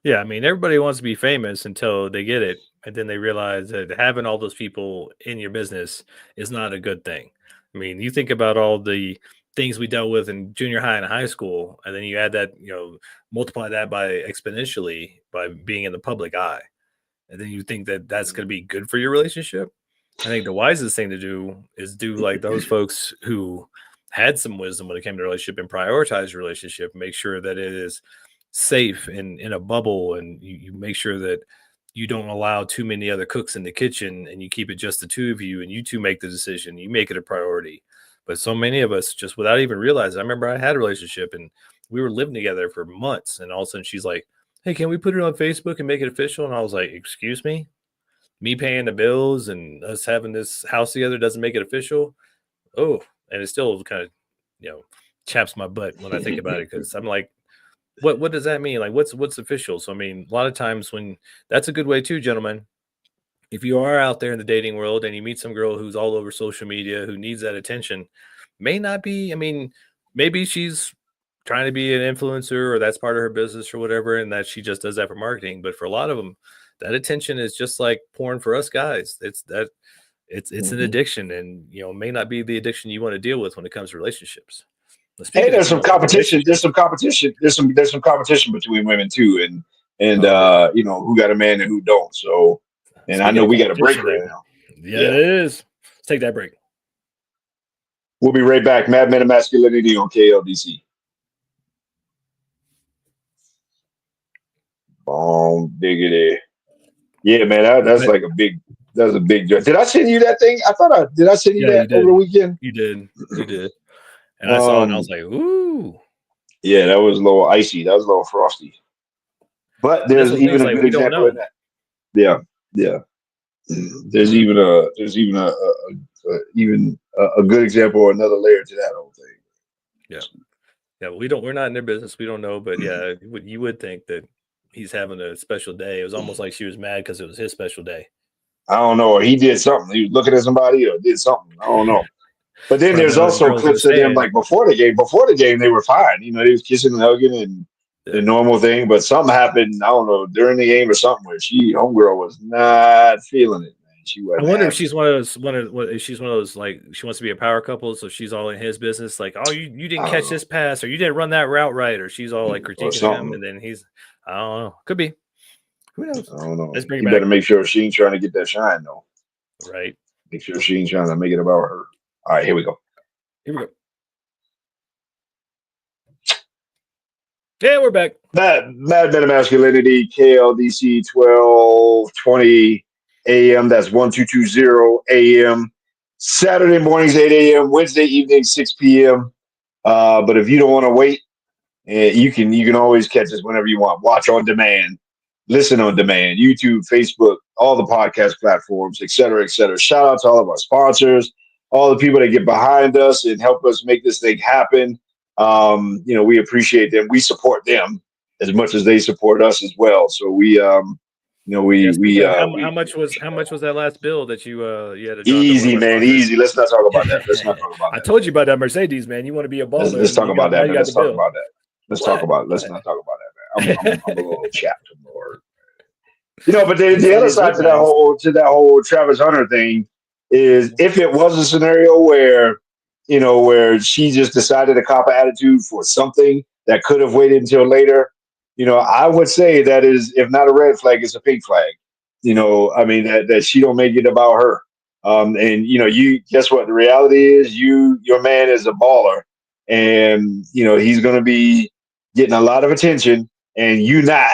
Yeah, I mean, everybody wants to be famous until they get it, and then they realize that having all those people in your business is not a good thing. I mean, you think about all the things we dealt with in junior high and high school, and then you add that, multiply that by exponentially by being in the public eye, and then you think that that's going to be good for your relationship. I think the wisest thing to do is do like those folks who had some wisdom when it came to relationship and prioritize your relationship, make sure that it is safe and in a bubble, and you make sure that you don't allow too many other cooks in the kitchen, and you keep it just the two of you, and you two make the decision, you make it a priority. But so many of us, just without even realizing, I remember I had a relationship and we were living together for months, and all of a sudden she's like, hey, can we put it on Facebook and make it official? And I was like, excuse me paying the bills and us having this house together doesn't make it official. Oh, and it still kind of, you know, chaps my butt when I think about it, because I'm like, what does that mean? Like, what's official? So I mean, a lot of times when that's a good way too, gentlemen. If you are out there in the dating world and you meet some girl who's all over social media who needs that attention, may not be. I mean, maybe she's trying to be an influencer or that's part of her business or whatever, and that she just does that for marketing. But for a lot of them, that attention is just like porn for us guys. It's an addiction, and may not be the addiction you want to deal with when it comes to relationships. But Hey, speaking of there's some relationships, competition. There's some competition between women too, and oh yeah. who got a man and who don't. So, and I Speaking know of we got a break competition, right then, now. yeah, it Yeah, is. Let's take that break. we'll be right back. Mad Men of Masculinity on KLDC. Diggity. Yeah, man, that's But like that's a big joke. Did I send you that thing? Did I send you yeah, that you over the did. weekend? You did. And I saw it and I Um, was like, ooh. yeah, that was a little icy. That was a little frosty. But And that's there's what even things a like good we don't example in know. that. Yeah, yeah. There's even a good example or another layer to that whole Yeah. Yeah. We're not in their business. We don't know. But yeah, you would think that he's having a special day. It was almost like she was mad because it was his special day. I don't know, or he did something. He was looking at somebody or did something. I don't know. But then Probably there's one of those also girls in the clips of them sand. like before the game. Before the game, they were fine. They was kissing and hugging and the Yeah. normal thing. But something happened. I don't know during the game or something where homegirl was not feeling it. Man, she I wasn't wonder if having she's one of those if she's one of those, like, she wants to be a power couple, so she's all in his business, like, oh, you it. didn't I don't catch know this pass, or you didn't run that route right, or she's all like or critiquing him, something. and then he's, I don't know, could be, who knows? I don't know. Let's bring it He better back. make sure she ain't trying to get that shine though. Right, Make sure she ain't trying to make it about her. All right, here we go. here we go. Yeah, we're back. Mad Men of Masculinity, KLDC 1220 AM. That's 1220 AM. Saturday mornings, 8 a.m. Wednesday evening, 6 p.m. But if you don't want to wait, you can always catch us whenever you want. Watch on demand, listen on demand, YouTube, Facebook, all the podcast platforms, et cetera, et cetera. Shout out to all of our sponsors, all the people that get behind us and help us make this thing happen. We appreciate them. We support them as much as they support us as well. So Yeah, speaking of how much was that last bill that you had to drop to one of easy, our man, sponsors? easy. Let's not talk about that. Let's not talk about I that. told you about that Mercedes, man. You want to be a baller, Let's and talk you about got now that, you man. got the Let's talk bill. about that. Let's What? not talk about that, man. I'm a little chapped. But the other Mercedes side look to that nice. whole Travis Hunter thing is if it was a scenario where she just decided to cop an attitude for something that could have waited until later, I would say that is, if not a red flag, it's a pink flag. I mean that she don't make it about her. And you guess what? The reality is your man is a baller, and he's going to be getting a lot of attention, and you not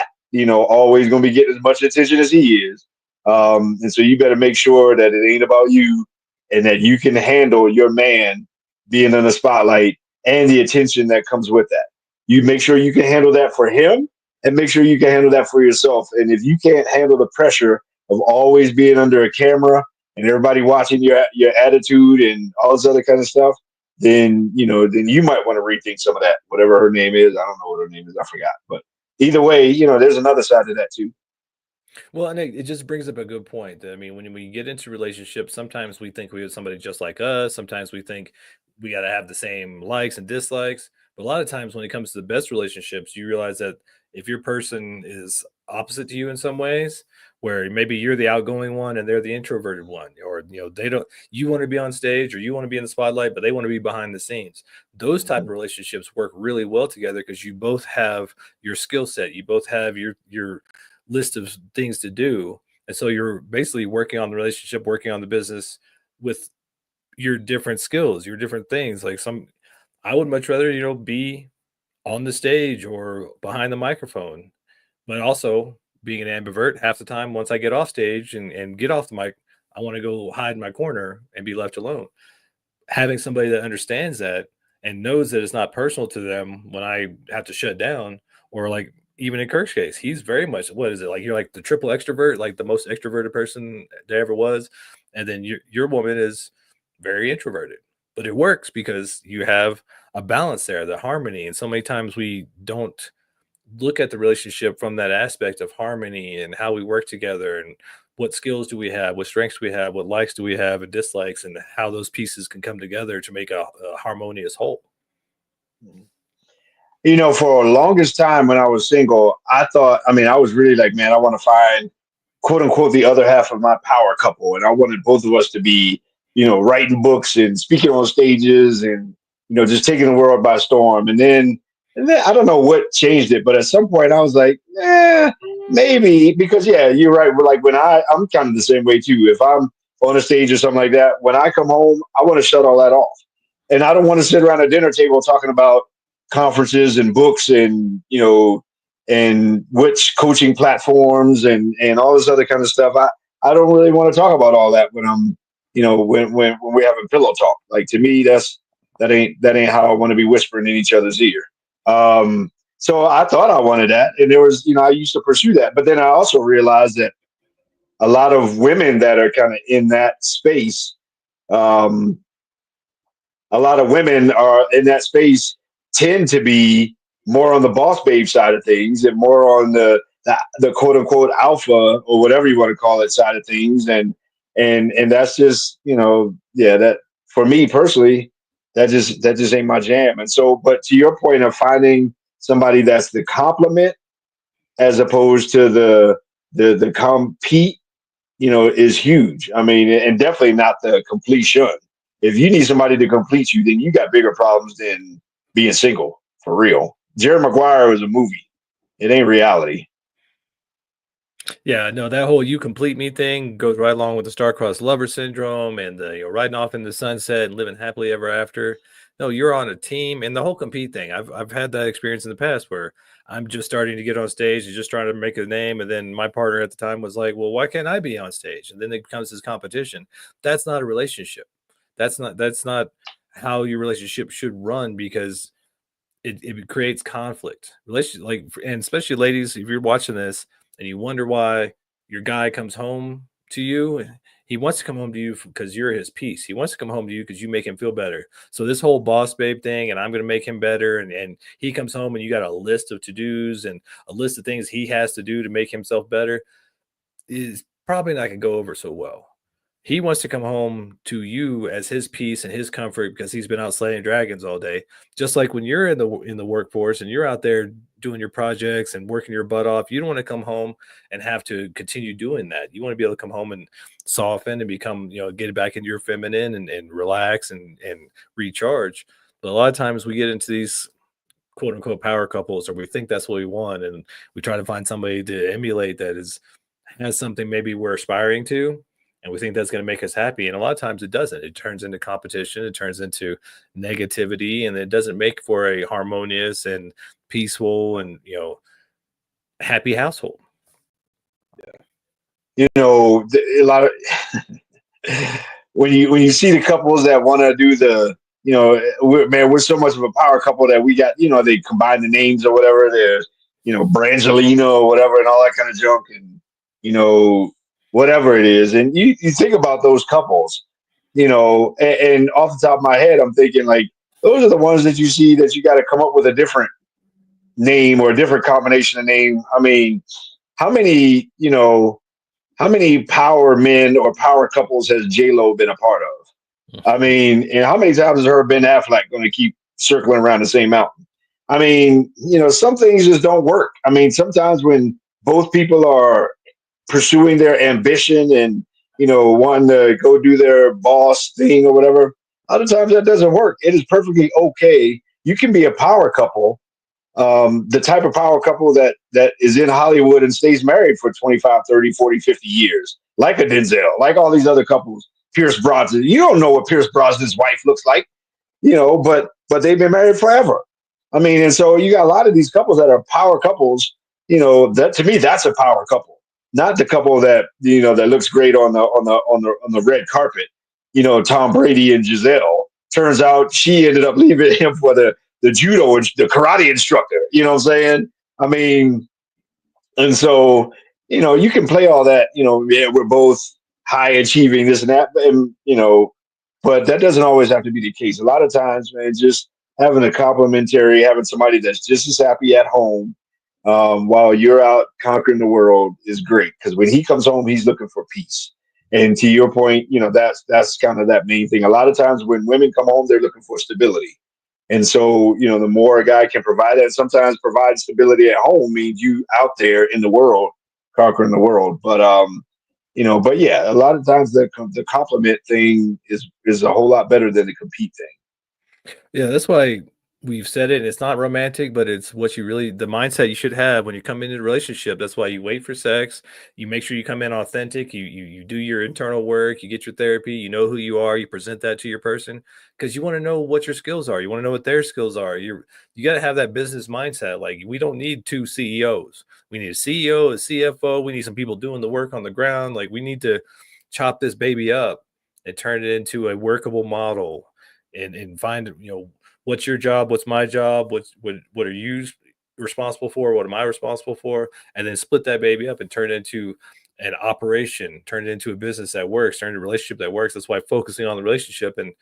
always going to be getting as much attention as he is. And so you better make sure that it ain't about you and that you can handle your man being in the spotlight and the attention that comes with that. You make sure you can handle that for him and make sure you can handle that for yourself. And if you can't handle the pressure of always being under a camera and everybody watching your attitude and all this other kind of stuff, then you might want to rethink some of that. Whatever her name is, I don't know what her name is, I forgot. But either way, there's another side to that too. Well, and it just brings up a good point. I mean, when we get into relationships, sometimes we think we have somebody just like us. Sometimes we think we got to have the same likes and dislikes. But a lot of times when it comes to the best relationships, you realize that if your person is opposite to you in some ways, where maybe you're the outgoing one and they're the introverted one, or they don't, you want to be on stage or you want to be in the spotlight, but they want to be behind the scenes. Those type of relationships work really well together because you both have your skill set, you both have your list of things to do. And so you're basically working on the relationship, working on the business with your different skills, your different things. Like I would much rather, be on the stage or behind the microphone, but also being an ambivert half the time, once I get off stage and get off the mic, I want to go hide in my corner and be left alone. Having somebody that understands that and knows that it's not personal to them when I have to shut down, or like even in Kirk's case, he's very much, what is it, like you're like the triple extrovert, like the most extroverted person there ever was, and then your woman is very introverted, but it works because you have a balance there, the harmony. And so many times we don't look at the relationship from that aspect of harmony and how we work together and what skills do we have, what strengths do we have, what likes do we have and dislikes, and how those pieces can come together to make a harmonious whole. For a longest time when I was single, I thought, I was really like, man, I want to find quote unquote the other half of my power couple. And I wanted both of us to be, writing books and speaking on stages and, just taking the world by storm. And then I don't know what changed it, but at some point I was like, maybe, because yeah, you're right. We're like, I'm kind of the same way too. If I'm on a stage or something like that, when I come home, I want to shut all that off. And I don't want to sit around a dinner table talking about conferences and books and, and which coaching platforms and all this other kind of stuff. I don't really want to talk about all that when I'm, when we're having pillow talk. Like, to me, that ain't how I want to be whispering in each other's ear. So I thought I wanted that. And there was, I used to pursue that. But then I also realized that a lot of women that are kind of in that space, a lot of women are in that space tend to be more on the boss babe side of things and more on the quote unquote alpha or whatever you want to call it side of things. And that's just, that for me personally, that just ain't my jam. And so, but to your point of finding somebody that's the complement as opposed to the compete, is huge. And definitely not the completion. If you need somebody to complete you, then you got bigger problems than being single, for real. Jerry Maguire was a movie. It ain't reality. Yeah, no, that whole "you complete me" thing goes right along with the star-crossed lover syndrome and the riding off in the sunset and living happily ever after. No, you're on a team, and the whole compete thing. I've had that experience in the past where I'm just starting to get on stage and just trying to make a name, and then my partner at the time was like, "Well, why can't I be on stage?" And then it becomes this competition. That's not a relationship. That's not how your relationship should run, because it creates conflict. And especially ladies, if you're watching this and you wonder why your guy comes home to you, he wants to come home to you because you're his piece. He wants to come home to you because you make him feel better. So this whole boss babe thing, and I'm going to make him better, and he comes home and you got a list of to-dos and a list of things he has to do to make himself better, is probably not going to go over so well. He wants to come home to you as his peace and his comfort because he's been out slaying dragons all day. Just like when you're in the workforce and you're out there doing your projects and working your butt off, you don't want to come home and have to continue doing that. You want to be able to come home and soften and become, get back into your feminine and relax and recharge. But a lot of times we get into these quote unquote power couples, or we think that's what we want, and we try to find somebody to emulate that has something maybe we're aspiring to, and we think that's going to make us happy. And a lot of times it doesn't. It turns into competition. It turns into negativity, and it doesn't make for a harmonious and peaceful and, happy household. A lot of when you see the couples that want to do we're so much of a power couple that we got, they combine the names or whatever. There's, Brangelina or whatever and all that kind of junk, and, whatever it is. And you think about those couples, and off the top of my head, I'm thinking like, those are the ones that you see that you got to come up with a different name or a different combination of name. How many, how many power men or power couples has J-Lo been a part of? And how many times has her Ben Affleck going to keep circling around the same mountain? I mean, some things just don't work. I mean, sometimes when both people are pursuing their ambition and wanting to go do their boss thing or whatever, a lot of times that doesn't work. It is perfectly okay. You can be a power couple, the type of power couple that is in Hollywood and stays married for 25, 30, 40, 50 years, like a Denzel, like all these other couples. Pierce Brosnan. You don't know what Pierce Brosnan's wife looks like, but they've been married forever. I mean, and so you got a lot of these couples that are power couples. That to me, that's a power couple, not the couple that that looks great on the red carpet. Tom Brady and Giselle. Turns out she ended up leaving him for the judo and the karate instructor. You know what I'm saying? I mean, and so you can play all that. Yeah, we're both high achieving this and that, and but that doesn't always have to be the case. A lot of times, man, just having a complementary, having somebody that's just as happy at home while you're out conquering the world is great. Because when he comes home, he's looking for peace. And to your point, that's kind of that main thing. A lot of times when women come home, they're looking for stability. And so, the more a guy can provide that, sometimes provide stability at home means you out there in the world, conquering the world. But yeah, a lot of times the compliment thing is a whole lot better than the compete thing. Yeah, that's why we've said it. And it's not romantic, but it's what the mindset you should have when you come into a relationship. That's why you wait for sex. You make sure you come in authentic. You do your internal work. You get your therapy. You know who you are. You present that to your person because you want to know what your skills are. You want to know what their skills are. You got to have that business mindset. Like we don't need two CEOs. We need a CEO, a CFO. We need some people doing the work on the ground. Like we need to chop this baby up and turn it into a workable model and find what's your job, what's my job, what are you responsible for, what am I responsible for, and then split that baby up and turn it into an operation, turn it into a business that works, turn it into a relationship that works. That's why focusing on the relationship. And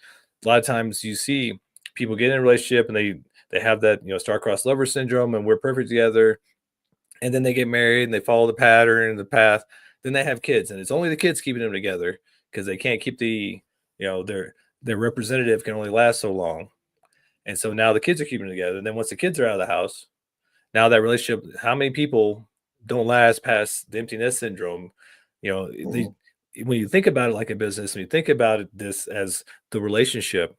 a lot of times you see people get in a relationship and they have that star-crossed lover syndrome and we're perfect together, and then they get married and they follow the pattern and the path, then they have kids and it's only the kids keeping them together because they can't keep their representative can only last so long. And so now the kids are keeping it together. And then once the kids are out of the house, now that relationship, how many people don't last past the empty nest syndrome? When you think about it like a business, when you think about this as the relationship,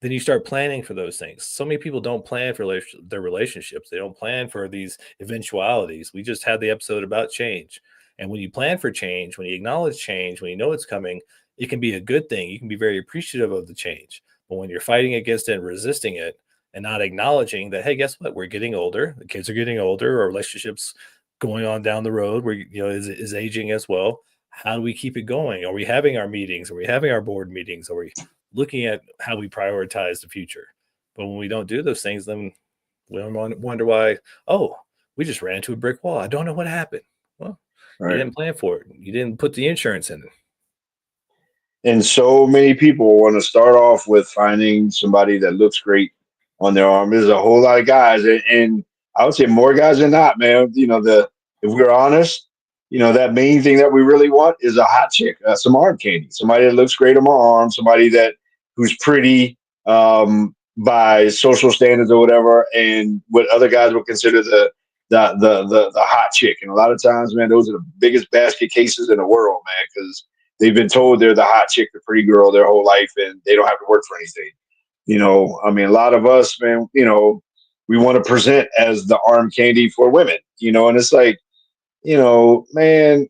then you start planning for those things. So many people don't plan for their relationships. They don't plan for these eventualities. We just had the episode about change. And when you plan for change, when you acknowledge change, when you know it's coming, it can be a good thing. You can be very appreciative of the change. But when you're fighting against it and resisting it and not acknowledging that, hey, guess what? We're getting older. The kids are getting older. Our relationships going on down the road where, is aging as well. How do we keep it going? Are we having our meetings? Are we having our board meetings? Are we looking at how we prioritize the future? But when we don't do those things, then we wonder why, oh, we just ran into a brick wall. I don't know what happened. Well, Right. you didn't plan for it. You didn't put the insurance in it. And so many people want to start off with finding somebody that looks great on their arm. There's a whole lot of guys, and I would say more guys than not, man. If we're honest, that main thing that we really want is a hot chick, some arm candy, somebody that looks great on my arm, somebody who's pretty by social standards or whatever, and what other guys would consider the hot chick. And a lot of times, man, those are the biggest basket cases in the world, man, because they've been told they're the hot chick, the pretty girl their whole life, and they don't have to work for anything. I mean, a lot of us, man, we want to present as the arm candy for women, and it's like, man,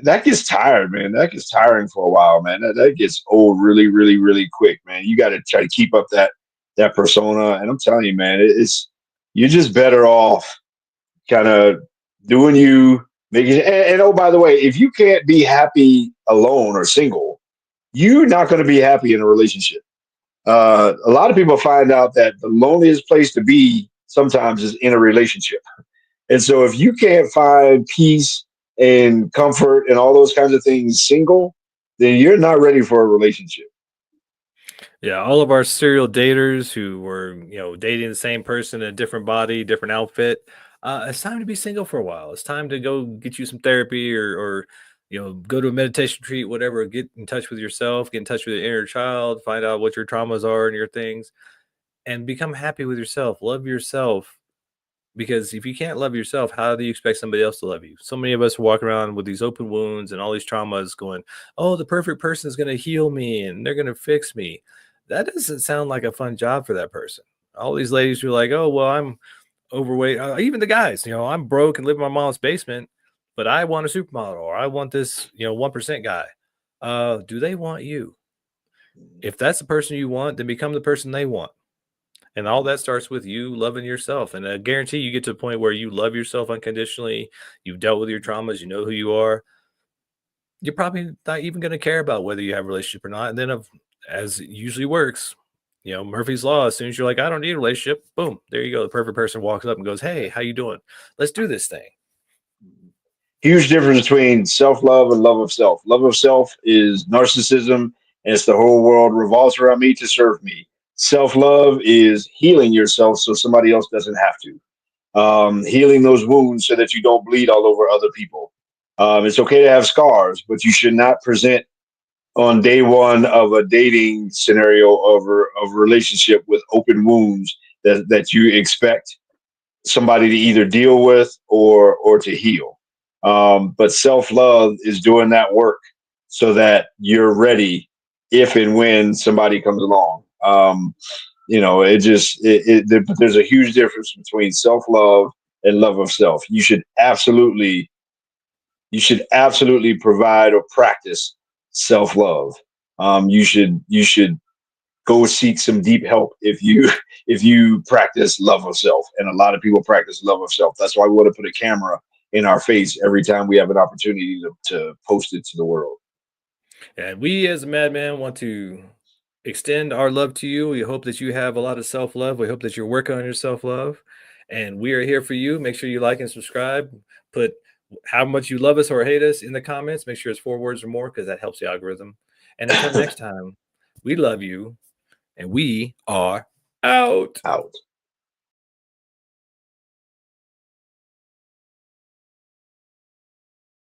that gets tired, man. That gets tiring for a while, man. That gets old really, really, really quick, man. You got to try to keep up that persona. And I'm telling you, man, you're just better off kind of doing you, making, and oh, by the way, if you can't be happy alone or single, you're not going to be happy in a relationship. A lot of people find out that the loneliest place to be sometimes is in a relationship. And so if you can't find peace and comfort and all those kinds of things single, then you're not ready for a relationship. Yeah, all of our serial daters who were, dating the same person in a different body, different outfit. It's time to be single for a while. It's time to go get you some therapy or go to a meditation retreat, whatever. Get in touch with yourself, get in touch with your inner child, find out what your traumas are and your things, and become happy with yourself. Love yourself Because if you can't love yourself, how do you expect somebody else to love you? So many of us walk around with these open wounds and all these traumas going, oh, the perfect person is going to heal me and they're going to fix me. That doesn't sound like a fun job for that person. All these ladies who are like, oh, well, I'm overweight. Even the guys, I'm broke and live in my mom's basement, but I want a supermodel or I want this, 1% guy. Do they want you? If that's the person you want, then become the person they want. And all that starts with you loving yourself. And I guarantee you get to the point where you love yourself unconditionally. You've dealt with your traumas. You know who you are. You're probably not even going to care about whether you have a relationship or not. And then, as it usually works, Murphy's Law, as soon as you're like, I don't need a relationship, boom, there you go. The perfect person walks up and goes, hey, how you doing? Let's do this thing. Huge difference between self-love and love of self. Love of self is narcissism, and it's the whole world revolves around me to serve me. Self-love is healing yourself so somebody else doesn't have to. Healing those wounds so that you don't bleed all over other people. It's okay to have scars, but you should not present on day one of a dating scenario of a relationship with open wounds that you expect somebody to either deal with or to heal. But self love is doing that work so that you're ready if and when somebody comes along. There's a huge difference between self love and love of self. You should absolutely provide or practice self love. You should go seek some deep help if you practice love of self. And a lot of people practice love of self. That's why we want to put a camera in our face every time we have an opportunity to post it to the world. And we, as a madman, want to extend our love to you. We hope that you have a lot of self love. We hope that you're working on your self love. And we are here for you. Make sure you like and subscribe. Put how much you love us or hate us in the comments. Make sure it's 4 words or more because that helps the algorithm. And until next time, we love you and we are out. Out.